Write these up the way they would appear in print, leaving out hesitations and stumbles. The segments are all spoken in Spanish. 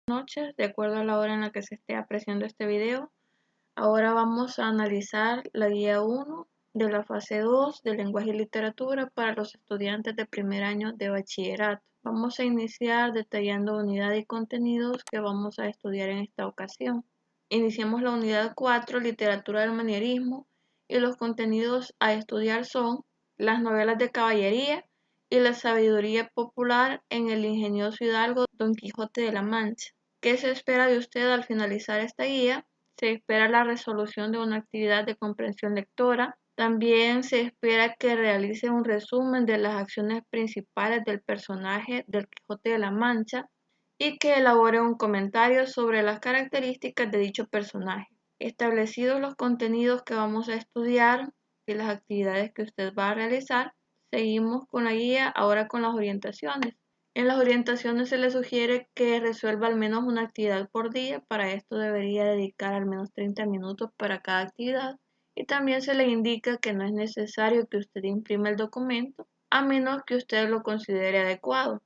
Noches, de acuerdo a la hora en la que se esté apreciando este video. Ahora vamos a analizar la guía 1 de la fase 2 de lenguaje y literatura para los estudiantes de primer año de bachillerato. Vamos a iniciar detallando unidad y contenidos que vamos a estudiar en esta ocasión. Iniciamos la unidad 4, literatura del manierismo, y los contenidos a estudiar son las novelas de caballería y la sabiduría popular en el ingenioso hidalgo Don Quijote de la Mancha. ¿Qué se espera de usted al finalizar esta guía? Se espera la resolución de una actividad de comprensión lectora. También se espera que realice un resumen de las acciones principales del personaje del Quijote de la Mancha y que elabore un comentario sobre las características de dicho personaje. Establecidos los contenidos que vamos a estudiar y las actividades que usted va a realizar, seguimos con la guía, ahora con las orientaciones. En las orientaciones se le sugiere que resuelva al menos una actividad por día. Para esto debería dedicar al menos 30 minutos para cada actividad. Y también se le indica que no es necesario que usted imprima el documento, a menos que usted lo considere adecuado.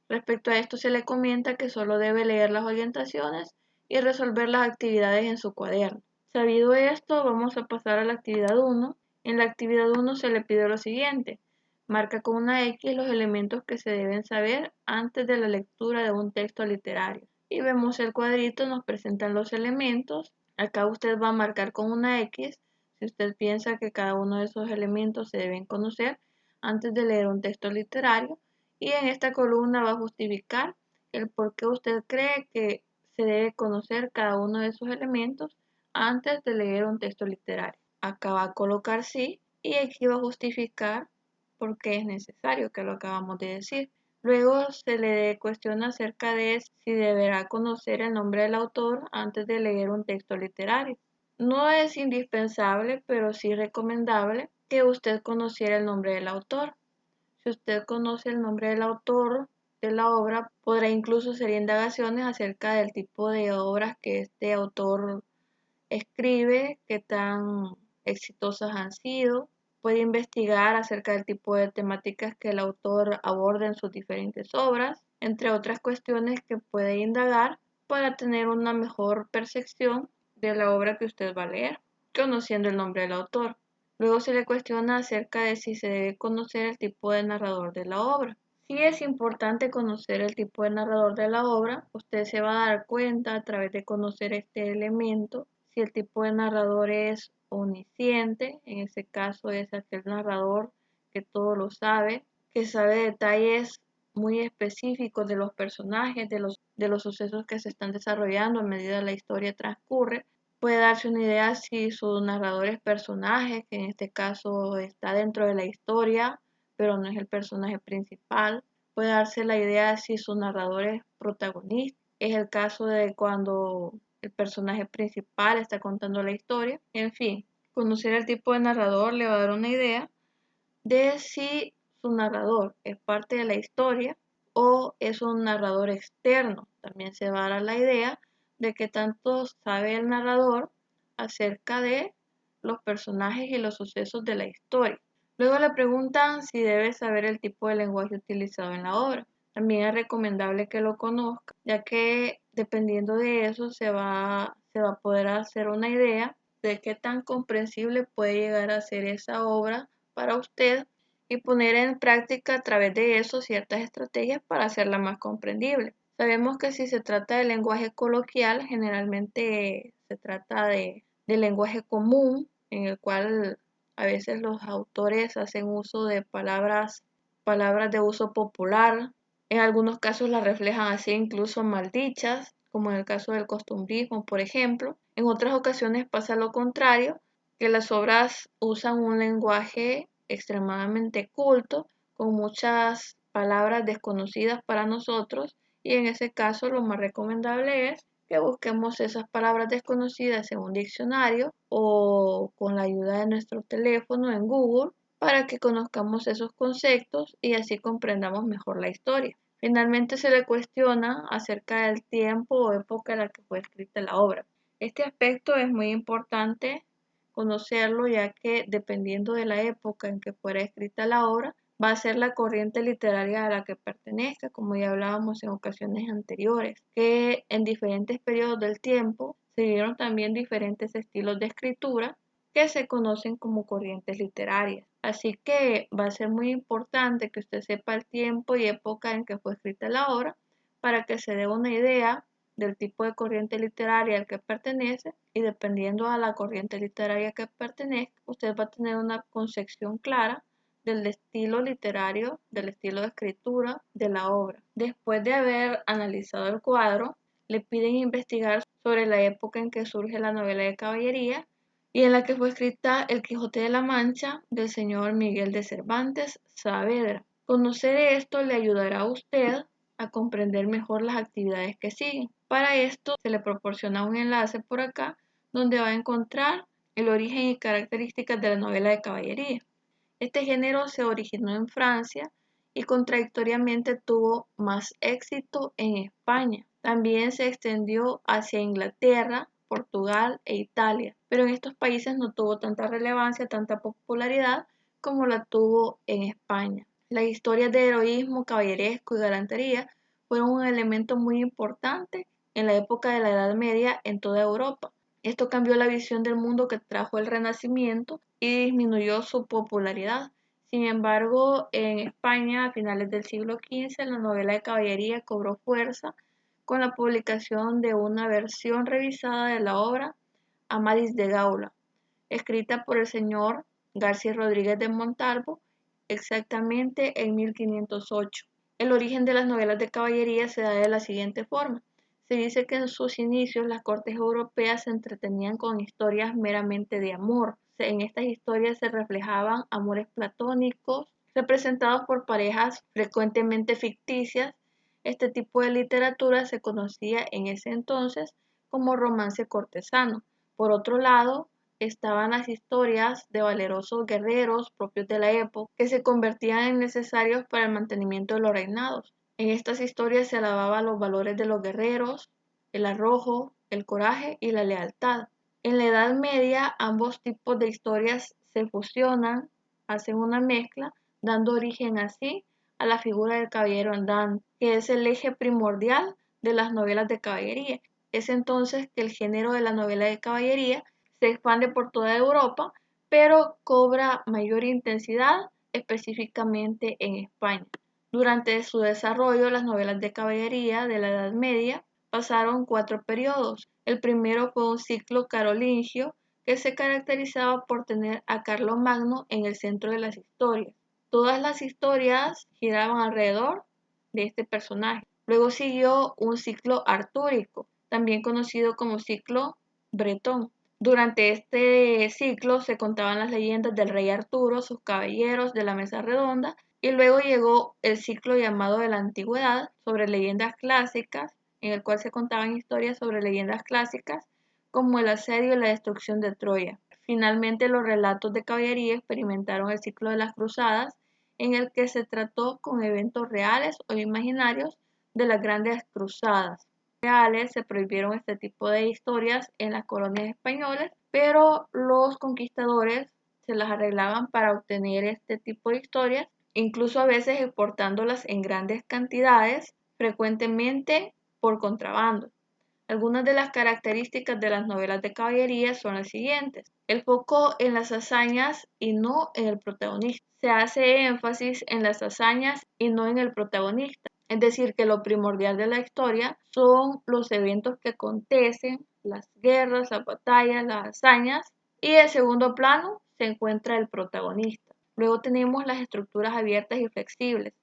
Respecto a esto se le comenta que solo debe leer las orientaciones y resolver las actividades en su cuaderno. Sabido esto, vamos a pasar a la actividad 1. En la actividad 1 se le pide lo siguiente: marca con una X los elementos que se deben saber antes de la lectura de un texto literario. Y vemos el cuadrito, nos presentan los elementos. Acá usted va a marcar con una X si usted piensa que cada uno de esos elementos se deben conocer antes de leer un texto literario. Y en esta columna va a justificar el por qué usted cree que se debe conocer cada uno de esos elementos antes de leer un texto literario. Acá va a colocar sí y aquí va a justificar porque es necesario, que lo acabamos de decir. Luego se le cuestiona acerca de si deberá conocer el nombre del autor antes de leer un texto literario. No es indispensable, pero sí recomendable que usted conociera el nombre del autor. Si usted conoce el nombre del autor de la obra, podrá incluso hacer indagaciones acerca del tipo de obras que este autor escribe, qué tan exitosas han sido. Puede investigar acerca del tipo de temáticas que el autor aborda en sus diferentes obras, entre otras cuestiones que puede indagar para tener una mejor percepción de la obra que usted va a leer, conociendo el nombre del autor. Luego se le cuestiona acerca de si se debe conocer el tipo de narrador de la obra. Sí es importante conocer el tipo de narrador de la obra. Usted se va a dar cuenta a través de conocer este elemento si el tipo de narrador es omnisciente. En ese caso es aquel narrador que todo lo sabe, que sabe detalles muy específicos de los personajes, de los sucesos que se están desarrollando a medida que la historia transcurre. Puede darse una idea si su narrador es personaje, que en este caso está dentro de la historia, pero no es el personaje principal. Puede darse la idea si su narrador es protagonista. Es el caso de cuando el personaje principal está contando la historia. En fin, conocer el tipo de narrador le va a dar una idea de si su narrador es parte de la historia o es un narrador externo. También se va a dar la idea de que tanto sabe el narrador acerca de los personajes y los sucesos de la historia. Luego le preguntan si debe saber el tipo de lenguaje utilizado en la obra. También es recomendable que lo conozca, ya que dependiendo de eso se va a poder hacer una idea de qué tan comprensible puede llegar a ser esa obra para usted y poner en práctica a través de eso ciertas estrategias para hacerla más comprendible. Sabemos que si se trata de lenguaje coloquial, generalmente se trata de lenguaje común, en el cual a veces los autores hacen uso de palabras de uso popular. En algunos casos las reflejan así incluso maldichas, como en el caso del costumbrismo, por ejemplo. En otras ocasiones pasa lo contrario, que las obras usan un lenguaje extremadamente culto, con muchas palabras desconocidas para nosotros, y en ese caso lo más recomendable es que busquemos esas palabras desconocidas en un diccionario o con la ayuda de nuestro teléfono en Google para que conozcamos esos conceptos y así comprendamos mejor la historia. Finalmente se le cuestiona acerca del tiempo o época en la que fue escrita la obra. Este aspecto es muy importante conocerlo, ya que dependiendo de la época en que fuera escrita la obra, va a ser la corriente literaria a la que pertenezca, como ya hablábamos en ocasiones anteriores, que en diferentes periodos del tiempo se dieron también diferentes estilos de escritura que se conocen como corrientes literarias. Así que va a ser muy importante que usted sepa el tiempo y época en que fue escrita la obra para que se dé una idea del tipo de corriente literaria al que pertenece, y dependiendo a la corriente literaria que pertenezca, usted va a tener una concepción clara del estilo literario, del estilo de escritura de la obra. Después de haber analizado el cuadro, le piden investigar sobre la época en que surge la novela de caballería y en la que fue escrita El Quijote de la Mancha del señor Miguel de Cervantes Saavedra. Conocer esto le ayudará a usted a comprender mejor las actividades que siguen. Para esto se le proporciona un enlace por acá donde va a encontrar el origen y características de la novela de caballería. Este género se originó en Francia y contradictoriamente tuvo más éxito en España. También se extendió hacia Inglaterra, Portugal e Italia, pero en estos países no tuvo tanta relevancia, tanta popularidad como la tuvo en España. Las historias de heroísmo, caballeresco y galantería fueron un elemento muy importante en la época de la Edad Media en toda Europa. Esto cambió la visión del mundo que trajo el Renacimiento y disminuyó su popularidad. Sin embargo, en España, a finales del siglo XV, la novela de caballería cobró fuerza con la publicación de una versión revisada de la obra Amadís de Gaula, escrita por el señor García Rodríguez de Montalvo, exactamente en 1508. El origen de las novelas de caballería se da de la siguiente forma. Se dice que en sus inicios las cortes europeas se entretenían con historias meramente de amor. En estas historias se reflejaban amores platónicos, representados por parejas frecuentemente ficticias. Este tipo de literatura se conocía en ese entonces como romance cortesano. Por otro lado, estaban las historias de valerosos guerreros propios de la época que se convertían en necesarios para el mantenimiento de los reinados. En estas historias se alababa los valores de los guerreros, el arrojo, el coraje y la lealtad. En la Edad Media, ambos tipos de historias se fusionan, hacen una mezcla, dando origen así a la figura del caballero andante, que es el eje primordial de las novelas de caballería. Es entonces que el género de la novela de caballería se expande por toda Europa, pero cobra mayor intensidad específicamente en España. Durante su desarrollo, las novelas de caballería de la Edad Media pasaron 4 periodos. El primero fue un ciclo carolingio que se caracterizaba por tener a Carlomagno en el centro de las historias. Todas las historias giraban alrededor de este personaje. Luego siguió un ciclo artúrico, también conocido como ciclo bretón. Durante este ciclo se contaban las leyendas del rey Arturo, sus caballeros de la mesa redonda, y luego llegó el ciclo llamado de la antigüedad, sobre leyendas clásicas, en el cual se contaban historias sobre leyendas clásicas como el asedio y la destrucción de Troya. Finalmente, los relatos de caballería experimentaron el ciclo de las cruzadas, en el que se trató con eventos reales o imaginarios de las grandes cruzadas. Reales se prohibieron este tipo de historias en las colonias españolas, pero los conquistadores se las arreglaban para obtener este tipo de historias, incluso a veces exportándolas en grandes cantidades, frecuentemente por contrabando. Algunas de las características de las novelas de caballería son las siguientes. El foco en las hazañas y no en el protagonista. Se hace énfasis en las hazañas y no en el protagonista. Es decir, que lo primordial de la historia son los eventos que acontecen, las guerras, las batallas, las hazañas, y en segundo plano se encuentra el protagonista. Luego tenemos las estructuras abiertas y flexibles.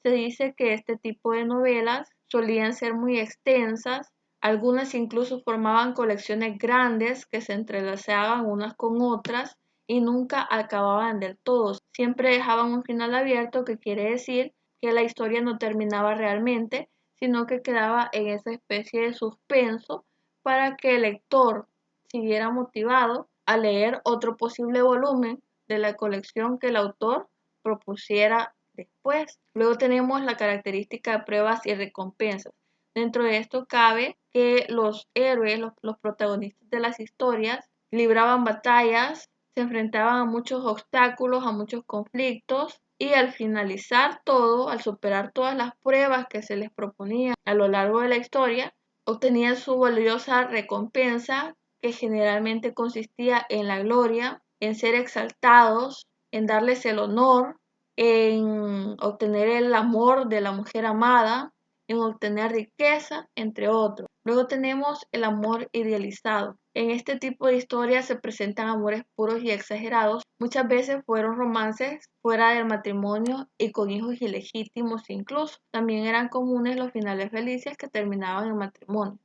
Se dice que este tipo de novelas solían ser muy extensas. Algunas incluso formaban colecciones grandes que se entrelazaban unas con otras y nunca acababan del todo. Siempre dejaban un final abierto, que quiere decir que la historia no terminaba realmente, sino que quedaba en esa especie de suspenso para que el lector siguiera motivado a leer otro posible volumen de la colección que el autor propusiera después. Luego tenemos la característica de pruebas y recompensas. Dentro de esto cabe que los héroes, los protagonistas de las historias, libraban batallas, se enfrentaban a muchos obstáculos, a muchos conflictos, y al finalizar todo, al superar todas las pruebas que se les proponía a lo largo de la historia, obtenían su valiosa recompensa, que generalmente consistía en la gloria, en ser exaltados, en darles el honor, en obtener el amor de la mujer amada, en obtener riqueza, entre otros. Luego tenemos el amor idealizado. En este tipo de historias se presentan amores puros y exagerados. Muchas veces fueron romances fuera del matrimonio y con hijos ilegítimos incluso. También eran comunes los finales felices que terminaban en matrimonio.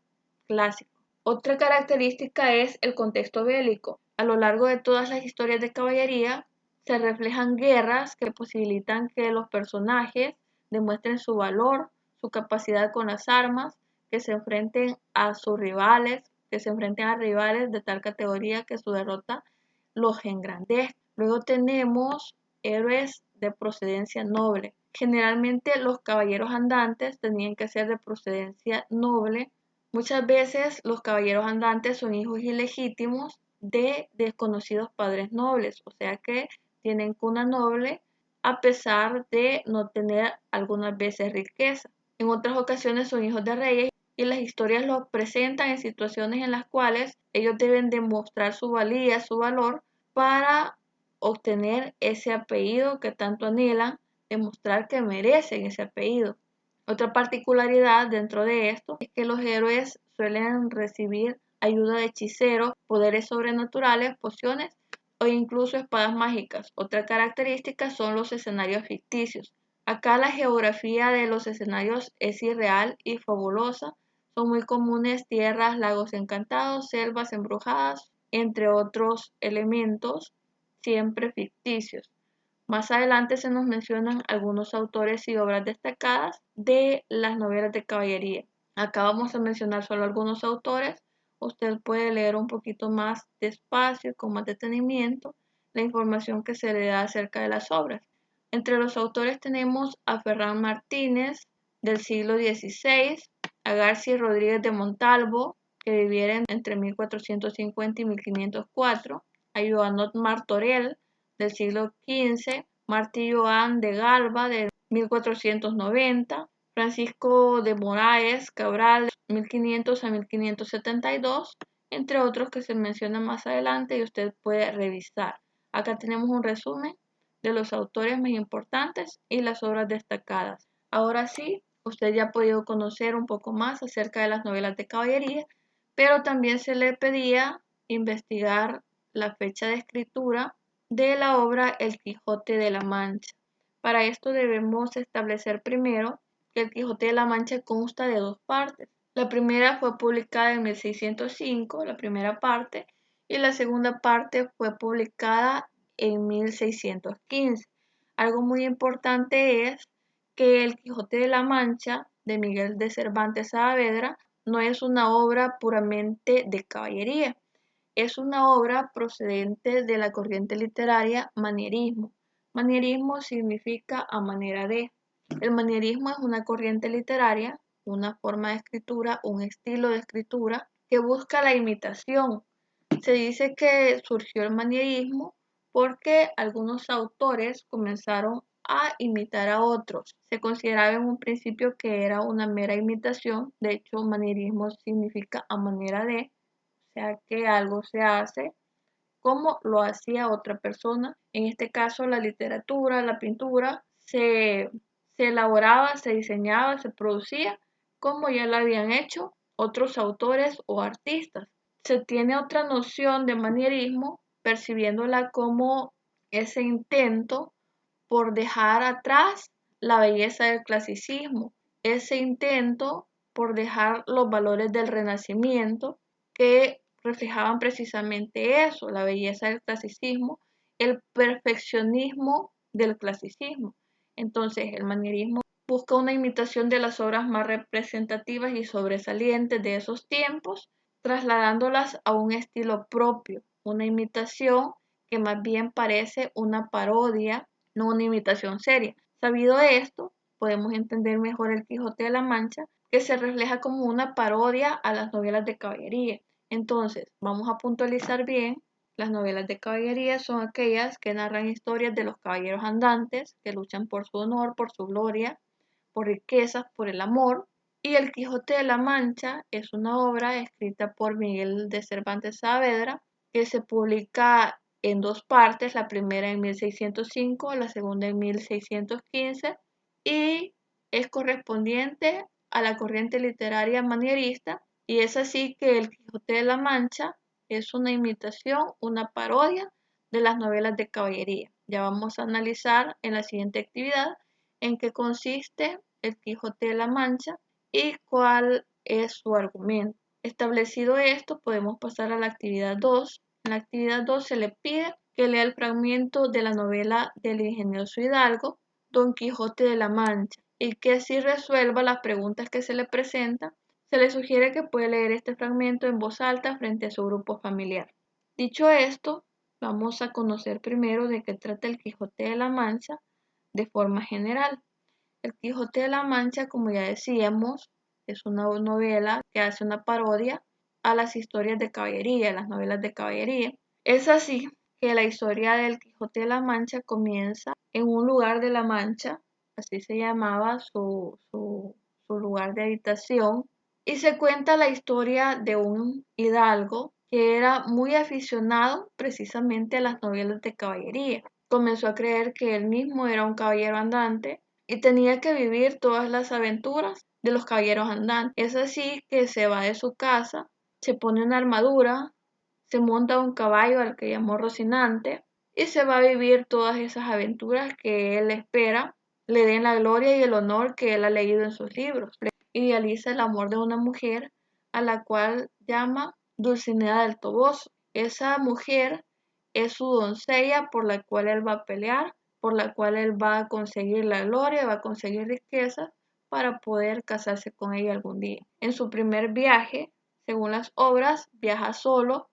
Clásico. Otra característica es el contexto bélico. A lo largo de todas las historias de caballería se reflejan guerras que posibilitan que los personajes demuestren su valor, su capacidad con las armas, que se enfrenten a sus rivales, que se enfrenten a rivales de tal categoría que su derrota los engrandezca. Luego tenemos héroes de procedencia noble. Generalmente los caballeros andantes tenían que ser de procedencia noble. Muchas veces los caballeros andantes son hijos ilegítimos de desconocidos padres nobles, o sea que tienen cuna noble a pesar de no tener algunas veces riqueza. En otras ocasiones son hijos de reyes y las historias los presentan en situaciones en las cuales ellos deben demostrar su valía, su valor para obtener ese apellido que tanto anhelan, demostrar que merecen ese apellido. Otra particularidad dentro de esto es que los héroes suelen recibir ayuda de hechiceros, poderes sobrenaturales, pociones o incluso espadas mágicas. Otra característica son los escenarios ficticios. Acá la geografía de los escenarios es irreal y fabulosa. Son muy comunes tierras, lagos encantados, selvas embrujadas, entre otros elementos, siempre ficticios. Más adelante se nos mencionan algunos autores y obras destacadas de las novelas de caballería. Acá vamos a mencionar solo algunos autores. Usted puede leer un poquito más despacio y con más detenimiento la información que se le da acerca de las obras. Entre los autores tenemos a Ferran Martínez del siglo XVI, a García Rodríguez de Montalvo, que vivieron entre 1450 y 1504, a Joanot Martorell del siglo XV, Martí Joan de Galba de 1490, Francisco de Moraes Cabral de 1500 a 1572, entre otros que se mencionan más adelante y usted puede revisar. Acá tenemos un resumen de los autores más importantes y las obras destacadas. Ahora sí, usted ya ha podido conocer un poco más acerca de las novelas de caballería, pero también se le pedía investigar la fecha de escritura de la obra El Quijote de la Mancha. Para esto debemos establecer primero que El Quijote de la Mancha consta de dos partes. La primera fue publicada en 1605, la primera parte, y la segunda parte fue publicada en 1615. Algo muy importante es que El Quijote de la Mancha de Miguel de Cervantes Saavedra no es una obra puramente de caballería, es una obra procedente de la corriente literaria manierismo. Manierismo significa a manera de. El manierismo es una corriente literaria, una forma de escritura, un estilo de escritura que busca la imitación. Se dice que surgió el manierismo porque algunos autores comenzaron a imitar a otros. Se consideraba en un principio que era una mera imitación. De hecho, manierismo significa a manera de, o sea que algo se hace como lo hacía otra persona. En este caso, la literatura, la pintura, se elaboraba, se diseñaba, se producía como ya lo habían hecho otros autores o artistas. Se tiene otra noción de manierismo percibiéndola como ese intento por dejar atrás la belleza del clasicismo, ese intento por dejar los valores del Renacimiento que reflejaban precisamente eso, la belleza del clasicismo, el perfeccionismo del clasicismo. Entonces, el manierismo busca una imitación de las obras más representativas y sobresalientes de esos tiempos, trasladándolas a un estilo propio, una imitación que más bien parece una parodia, no una imitación seria. Sabido esto, podemos entender mejor El Quijote de la Mancha, que se refleja como una parodia a las novelas de caballería. Entonces, vamos a puntualizar bien Las novelas de caballería son aquellas que narran historias de los caballeros andantes que luchan por su honor, por su gloria, por riquezas, por el amor. Y El Quijote de la Mancha es una obra escrita por Miguel de Cervantes Saavedra que se publica en dos partes, la primera en 1605, la segunda en 1615, y es correspondiente a la corriente literaria manierista, y es así que El Quijote de la Mancha es una imitación, una parodia de las novelas de caballería. Ya vamos a analizar en la siguiente actividad en qué consiste El Quijote de la Mancha y cuál es su argumento. Establecido esto, podemos pasar a la actividad 2. En la actividad 2 se le pide que lea el fragmento de la novela del ingenioso hidalgo Don Quijote de la Mancha y que así resuelva las preguntas que se le presentan. Se le sugiere que puede leer este fragmento en voz alta frente a su grupo familiar. Dicho esto, vamos a conocer primero de qué trata El Quijote de la Mancha de forma general. El Quijote de la Mancha, como ya decíamos, es una novela que hace una parodia a las historias de caballería, las novelas de caballería. Es así que la historia del Quijote de la Mancha comienza en un lugar de la Mancha, así se llamaba su lugar de habitación, y se cuenta la historia de un hidalgo que era muy aficionado precisamente a las novelas de caballería. Comenzó a creer que él mismo era un caballero andante y tenía que vivir todas las aventuras de los caballeros andantes. Es así que se va de su casa, se pone una armadura, se monta un caballo al que llamó Rocinante y se va a vivir todas esas aventuras que él espera le den la gloria y el honor que él ha leído en sus libros. Idealiza el amor de una mujer a la cual llama Dulcinea del Toboso. Esa mujer es su doncella por la cual él va a pelear, por la cual él va a conseguir la gloria, va a conseguir riqueza para poder casarse con ella algún día. En su primer viaje, según las obras, viaja solo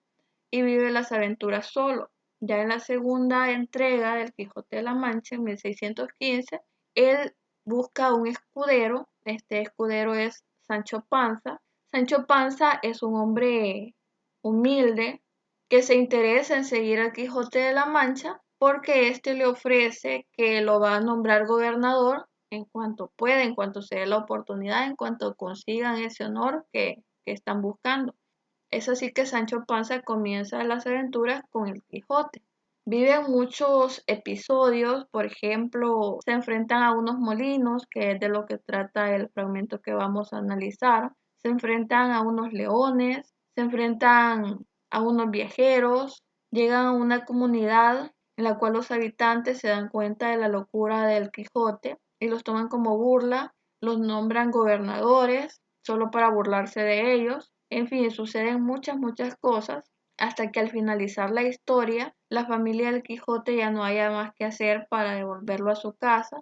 y vive las aventuras solo. Ya en la segunda entrega del Quijote de la Mancha, en 1615, él busca un escudero. Este escudero es Sancho Panza. Sancho Panza es un hombre humilde que se interesa en seguir al Quijote de la Mancha porque éste le ofrece que lo va a nombrar gobernador en cuanto pueda, en cuanto se dé la oportunidad, en cuanto consigan ese honor que están buscando. Es así que Sancho Panza comienza las aventuras con el Quijote. Viven muchos episodios, por ejemplo, se enfrentan a unos molinos, que es de lo que trata el fragmento que vamos a analizar. Se enfrentan a unos leones, se enfrentan a unos viajeros, llegan a una comunidad en la cual los habitantes se dan cuenta de la locura del Quijote y los toman como burla, los nombran gobernadores solo para burlarse de ellos. En fin, suceden muchas cosas hasta que al finalizar la historia, la familia del Quijote ya no haya más que hacer para devolverlo a su casa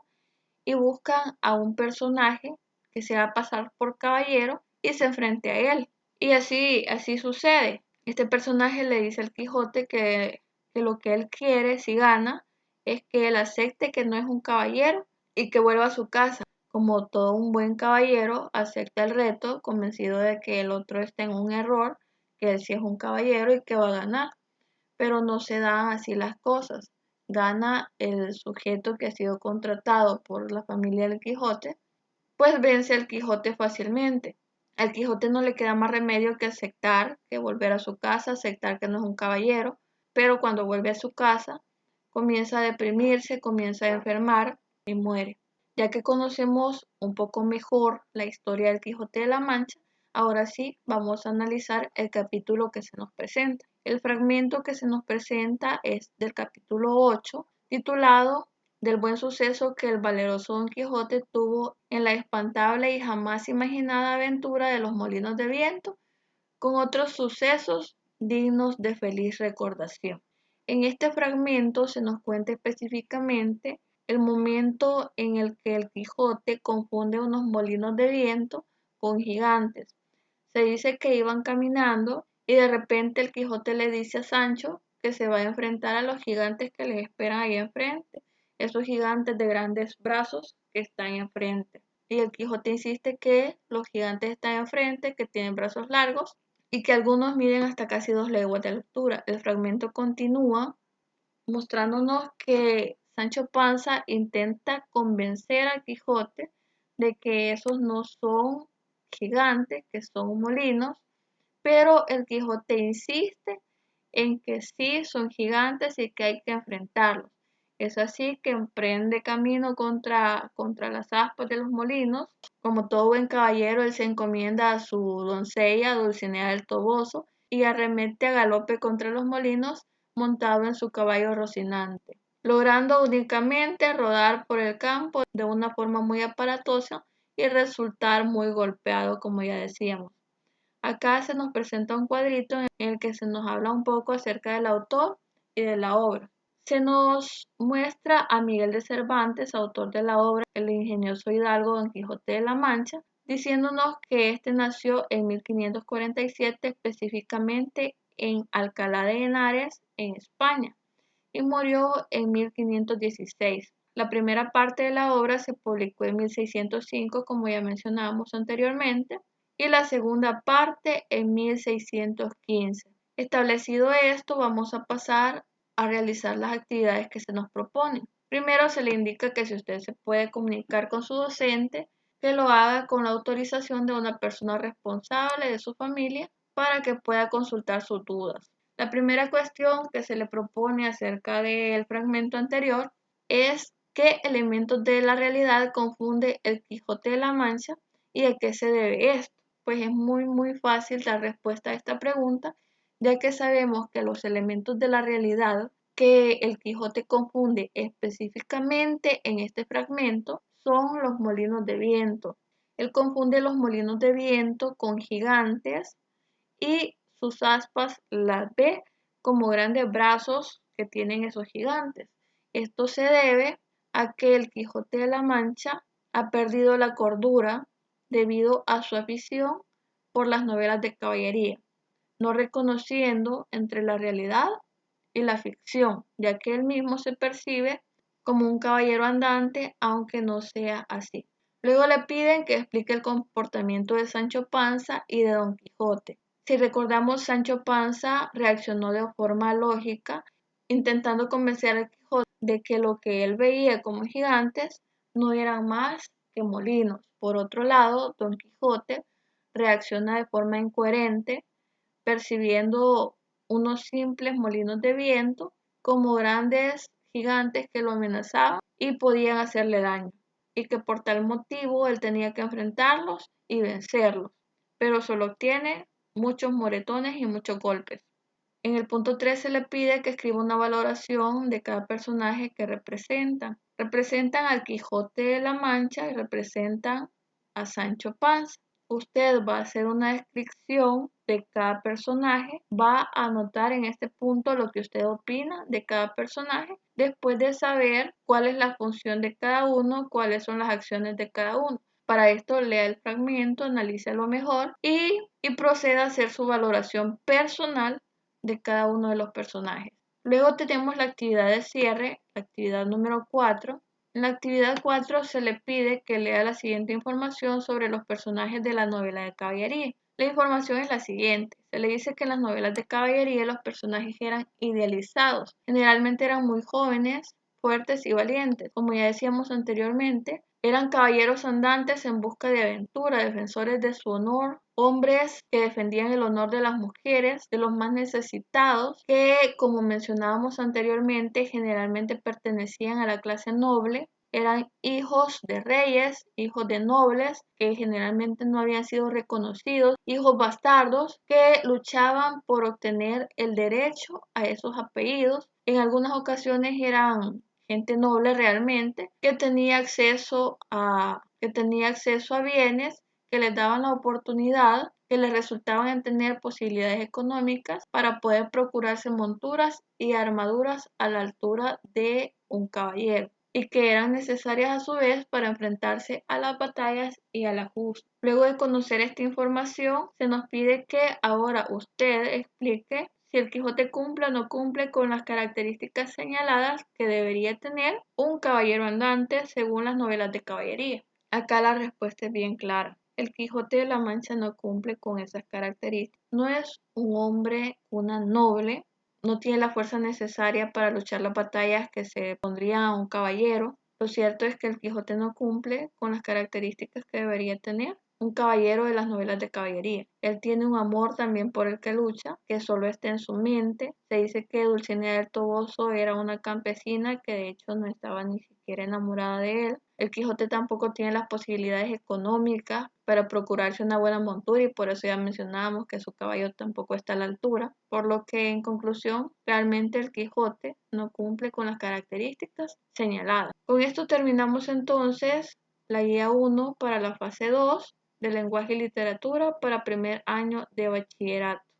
y buscan a un personaje que se va a pasar por caballero y se enfrente a él. Y así sucede. Este personaje le dice al Quijote que lo que él quiere, si gana, es que él acepte que no es un caballero y que vuelva a su casa. Como todo un buen caballero, acepta el reto, convencido de que el otro está en un error, que él sí es un caballero y que va a ganar. Pero no se dan así las cosas. Gana el sujeto que ha sido contratado por la familia del Quijote, pues vence al Quijote fácilmente. Al Quijote no le queda más remedio que aceptar, que volver a su casa, aceptar que no es un caballero, pero cuando vuelve a su casa comienza a deprimirse, comienza a enfermar y muere. Ya que conocemos un poco mejor la historia del Quijote de la Mancha, ahora sí vamos a analizar el capítulo que se nos presenta. El fragmento que se nos presenta es del capítulo 8, titulado Del buen suceso que el valeroso Don Quijote tuvo en la espantable y jamás imaginada aventura de los molinos de viento, con otros sucesos dignos de feliz recordación. En este fragmento se nos cuenta específicamente el momento en el que el Quijote confunde unos molinos de viento con gigantes. Se dice que iban caminando y de repente el Quijote le dice a Sancho que se va a enfrentar a los gigantes que les esperan ahí enfrente, esos gigantes de grandes brazos que están enfrente. Y el Quijote insiste que los gigantes están enfrente, que tienen brazos largos y que algunos miden hasta casi 2 leguas de altura. El fragmento continúa mostrándonos que Sancho Panza intenta convencer a Quijote de que esos no son gigantes, que son molinos, pero el Quijote insiste en que sí son gigantes y que hay que enfrentarlos. Es así que emprende camino contra las aspas de los molinos. Como todo buen caballero, él se encomienda a su doncella Dulcinea del Toboso y arremete a galope contra los molinos montado en su caballo Rocinante, logrando únicamente rodar por el campo de una forma muy aparatosa y resultar muy golpeado, como ya decíamos. Acá se nos presenta un cuadrito en el que se nos habla un poco acerca del autor y de la obra. Se nos muestra a Miguel de Cervantes, autor de la obra El ingenioso hidalgo Don Quijote de la Mancha, diciéndonos que este nació en 1547, específicamente en Alcalá de Henares, en España, y murió en 1516. La primera parte de la obra se publicó en 1605, como ya mencionábamos anteriormente, y la segunda parte en 1615. Establecido esto, vamos a pasar a realizar las actividades que se nos proponen. Primero se le indica que si usted se puede comunicar con su docente, que lo haga con la autorización de una persona responsable de su familia para que pueda consultar sus dudas. La primera cuestión que se le propone acerca del fragmento anterior es qué elementos de la realidad confunde el Quijote de la Mancha y a qué se debe esto. Pues es muy fácil dar respuesta a esta pregunta, ya que sabemos que los elementos de la realidad que el Quijote confunde específicamente en este fragmento son los molinos de viento. Él confunde los molinos de viento con gigantes y sus aspas las ve como grandes brazos que tienen esos gigantes. Esto se debe a que el Quijote de la Mancha ha perdido la cordura debido a su afición por las novelas de caballería, no reconociendo entre la realidad y la ficción, ya que él mismo se percibe como un caballero andante, aunque no sea así. Luego le piden que explique el comportamiento de Sancho Panza y de Don Quijote. Si recordamos, Sancho Panza reaccionó de forma lógica, intentando convencer al Quijote de que lo que él veía como gigantes no eran más que molinos. Por otro lado, Don Quijote reacciona de forma incoherente, percibiendo unos simples molinos de viento como grandes gigantes que lo amenazaban y podían hacerle daño, y que por tal motivo él tenía que enfrentarlos y vencerlos, pero solo obtiene muchos moretones y muchos golpes. En el punto 3 se le pide que escriba una valoración de cada personaje que representan. Representan al Quijote de la Mancha y representan a Sancho Panza. Usted va a hacer una descripción de cada personaje, va a anotar en este punto lo que usted opina de cada personaje, después de saber cuál es la función de cada uno, cuáles son las acciones de cada uno. Para esto lea el fragmento, analice lo mejor y proceda a hacer su valoración personal de cada uno de los personajes. Luego tenemos la actividad de cierre, la actividad número 4. En la actividad 4 se le pide que lea la siguiente información sobre los personajes de la novela de caballería. La información es la siguiente. Se le dice que en las novelas de caballería los personajes eran idealizados. Generalmente eran muy jóvenes, fuertes y valientes. Como ya decíamos anteriormente, eran caballeros andantes en busca de aventura, defensores de su honor, hombres que defendían el honor de las mujeres, de los más necesitados, que, como mencionábamos anteriormente, generalmente pertenecían a la clase noble, eran hijos de reyes, hijos de nobles, que generalmente no habían sido reconocidos, hijos bastardos, que luchaban por obtener el derecho a esos apellidos. En algunas ocasiones eran gente noble realmente, que tenía acceso a bienes que les daban la oportunidad, que les resultaban en tener posibilidades económicas para poder procurarse monturas y armaduras a la altura de un caballero, y que eran necesarias a su vez para enfrentarse a las batallas y a la justa. Luego de conocer esta información, se nos pide que ahora usted explique si el Quijote cumple o no cumple con las características señaladas que debería tener un caballero andante según las novelas de caballería. Acá la respuesta es bien clara. el Quijote de la Mancha no cumple con esas características. No es un hombre, una noble, no tiene la fuerza necesaria para luchar las batallas que se pondría a un caballero. Lo cierto es que el Quijote no cumple con las características que debería tener un caballero de las novelas de caballería. Él tiene un amor también por el que lucha, que solo está en su mente. Se dice que Dulcinea del Toboso era una campesina que de hecho no estaba ni siquiera enamorada de él. El Quijote tampoco tiene las posibilidades económicas para procurarse una buena montura y por eso ya mencionábamos que su caballo tampoco está a la altura, por lo que en conclusión realmente el Quijote no cumple con las características señaladas. Con esto terminamos entonces la guía 1 para la fase 2 de lenguaje y literatura para primer año de bachillerato.